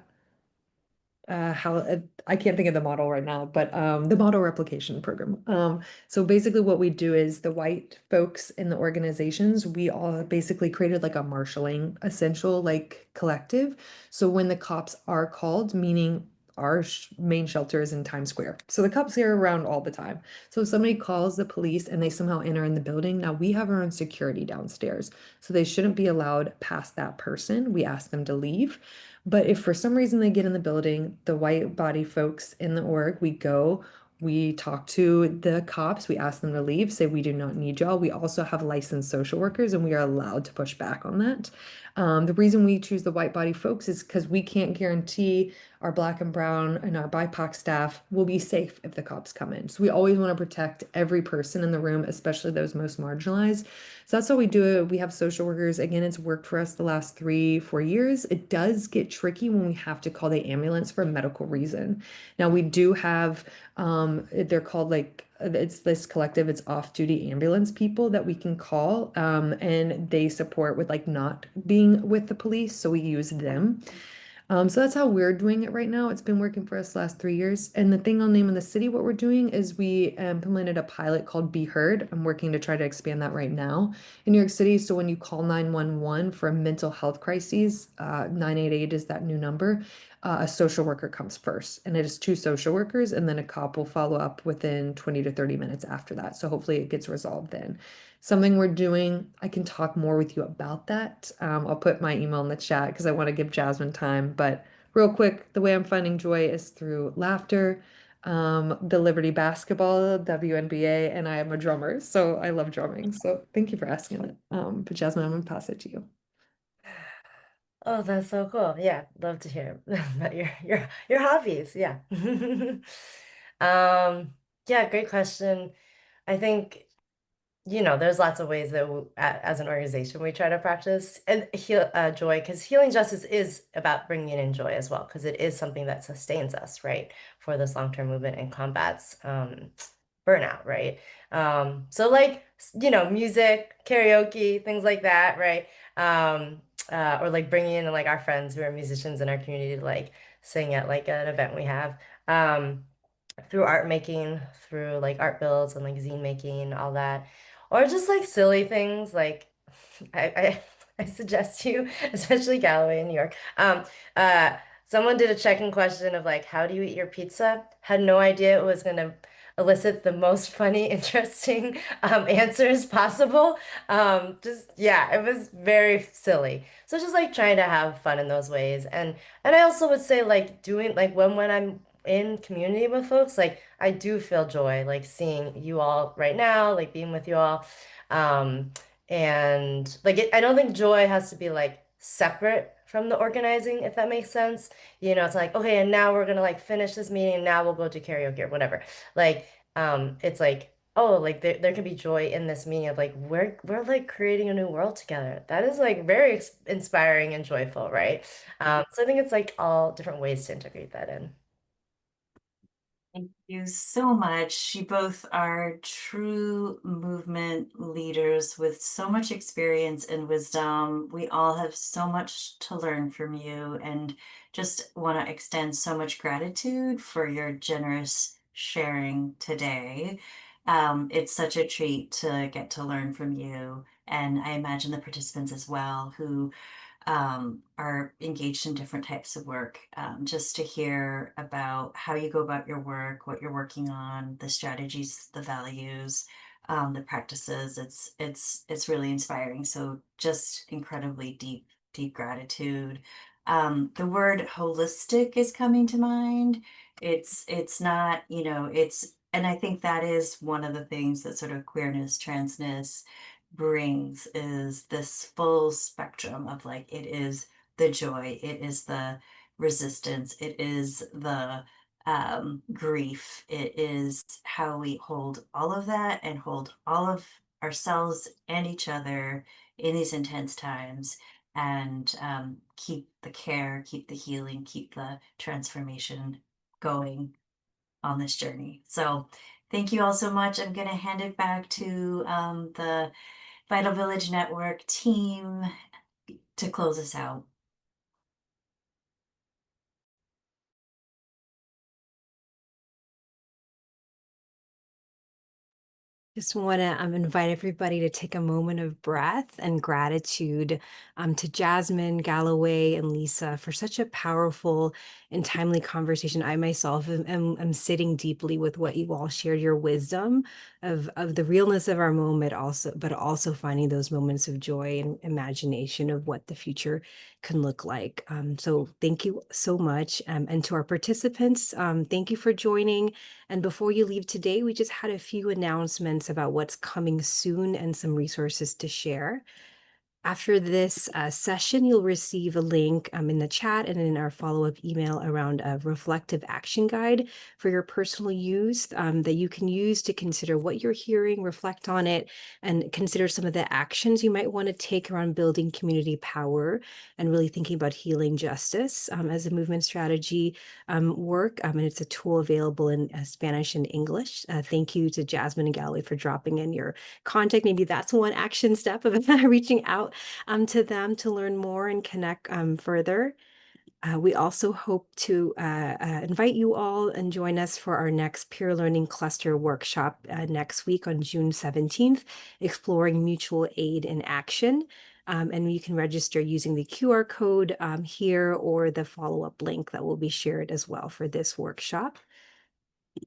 how I can't think of the model right now, but the model replication program. So basically what we do is the white folks in the organizations, we all basically created like a marshaling essential like collective. So when the cops are called, meaning our main shelter is in Times Square. So the cops are around all the time. So if somebody calls the police and they somehow enter in the building, now we have our own security downstairs. So they shouldn't be allowed past that person. We ask them to leave. But if for some reason they get in the building, the white body folks in the org, we go, we talk to the cops, we ask them to leave, say we do not need y'all. We also have licensed social workers and we are allowed to push back on that. The reason we choose the white body folks is because we can't guarantee our Black and brown and our BIPOC staff will be safe if the cops come in. So we always want to protect every person in the room, especially those most marginalized. So that's how we do it. We have social workers. Again, it's worked for us the last 3-4 years. It does get tricky when we have to call the ambulance for a medical reason. Now we do have, they're called like, it's this collective, it's off-duty ambulance people that we can call, and they support with like not being with the police. So we use them. So that's how we're doing it right now. It's been working for us the last 3 years. And the thing I'll name in the city, what we're doing is we implemented a pilot called Be Heard. I'm working to try to expand that right now in New York City. So when you call 911 for mental health crises, 988 is that new number. A social worker comes first, and it is 2 social workers, and then a cop will follow up within 20 to 30 minutes after that. So hopefully it gets resolved then. Something we're doing, I can talk more with you about that. I'll put my email in the chat because I want to give Jasmin time. But real quick, the way I'm finding joy is through laughter, the Liberty basketball, WNBA, and I am a drummer, so I love drumming. So thank you for asking that. But Jasmin, I'm gonna pass it to you. Oh, that's so cool. Yeah, love to hear about your hobbies. Yeah. Yeah, great question. I think there's lots of ways that as an organization we try to practice and heal joy, because healing justice is about bringing in joy as well, because it is something that sustains us, right, for this long-term movement and combats burnout, right? So like, music, karaoke, things like that, right? Or like bringing in like our friends who are musicians in our community to like sing at like an event we have. Um, Through art making, through like art builds and like zine making, all that. Or just like silly things like I, I I suggest you, especially Galloway in New York. Uh, Someone did a check-in question of like, how do you eat your pizza? Had no idea it was gonna elicit the most funny, interesting answers possible. Just yeah, it was very silly. So just like trying to have fun in those ways. And I also would say like doing like when I'm in community with folks, like I do feel joy, like seeing you all right now, like being with you all. Um, and like I don't think joy has to be like separate from the organizing, if that makes sense. It's like, okay, and now we're gonna like finish this meeting, and now we'll go to karaoke or whatever. Like, it's like, oh, like there can be joy in this meeting of like we're like creating a new world together. That is like very inspiring and joyful, right? So I think it's like all different ways to integrate that in. Thank you so much. You both are true movement leaders with so much experience and wisdom. We all have so much to learn from you, and just want to extend so much gratitude for your generous sharing today. It's such a treat to get to learn from you, and I imagine the participants as well who are engaged in different types of work, just to hear about how you go about your work, what you're working on, the strategies, the values, the practices. It's really inspiring. So just incredibly deep gratitude. The word holistic is coming to mind. It's not, and I think that is one of the things that sort of queerness, transness brings, is this full spectrum of like, it is the joy, it is the resistance, it is the grief, it is how we hold all of that and hold all of ourselves and each other in these intense times, and keep the care, keep the healing, keep the transformation going on this journey. So thank you all so much. I'm going to hand it back to the Vital Village Network team to close us out. Just want to invite everybody to take a moment of breath and gratitude to Jasmin, Galloway, and Lisa for such a powerful and timely conversation. I myself am sitting deeply with what you all shared, your wisdom of the realness of our moment, but also finding those moments of joy and imagination of what the future can look like. So thank you so much. And to our participants, thank you for joining. And before you leave today, we just had a few announcements about what's coming soon and some resources to share. After this session, you'll receive a link in the chat and in our follow-up email around a reflective action guide for your personal use that you can use to consider what you're hearing, reflect on it, and consider some of the actions you might want to take around building community power and really thinking about healing justice as a movement strategy work. And it's a tool available in Spanish and English. Thank you to Jasmin and Galloway for dropping in your contact. Maybe that's one action step of reaching out to them to learn more and connect further. We also hope to invite you all and join us for our next peer learning cluster workshop next week on June 17th, exploring mutual aid in action. And you can register using the QR code here or the follow-up link that will be shared as well for this workshop.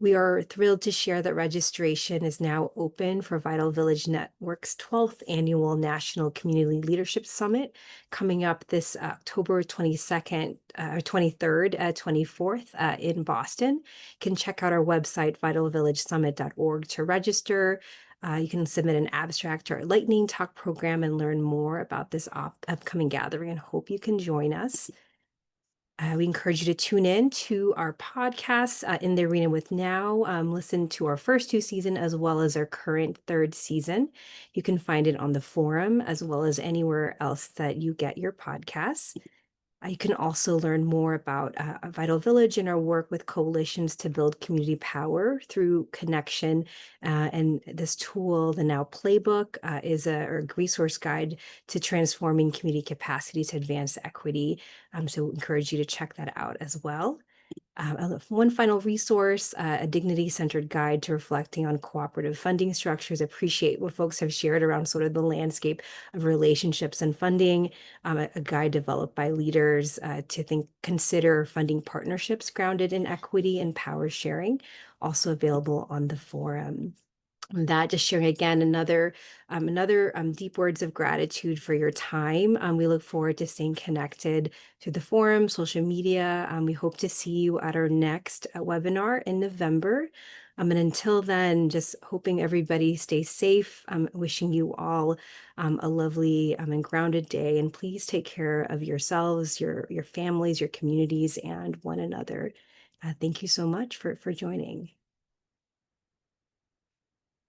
We are thrilled to share that registration is now open for Vital Village Network's 12th Annual National Community Leadership Summit coming up this October 22nd, 23rd, 24th in Boston. You can check out our website, vitalvillagesummit.org, to register. You can submit an abstract to our lightning talk program and learn more about this upcoming gathering, and hope you can join us. We encourage you to tune in to our podcasts, In the Arena with Now. Listen to our first 2 seasons as well as our current 3rd season. You can find it on the forum as well as anywhere else that you get your podcasts. You can also learn more about Vital Village and our work with coalitions to build community power through connection. And this tool, the Now Playbook, is a resource guide to transforming community capacity to advance equity. So encourage you to check that out as well. One final resource, a dignity-centered guide to reflecting on cooperative funding structures. Appreciate what folks have shared around sort of the landscape of relationships and funding, a guide developed by leaders to consider funding partnerships grounded in equity and power sharing, also available on the forum. That just sharing again another deep words of gratitude for your time. We look forward to staying connected through the forum, social media. We hope to see you at our next webinar in November. And until then, just hoping everybody stays safe. Wishing you all a lovely and grounded day. And please take care of yourselves, your families, your communities, and one another. Thank you so much for joining.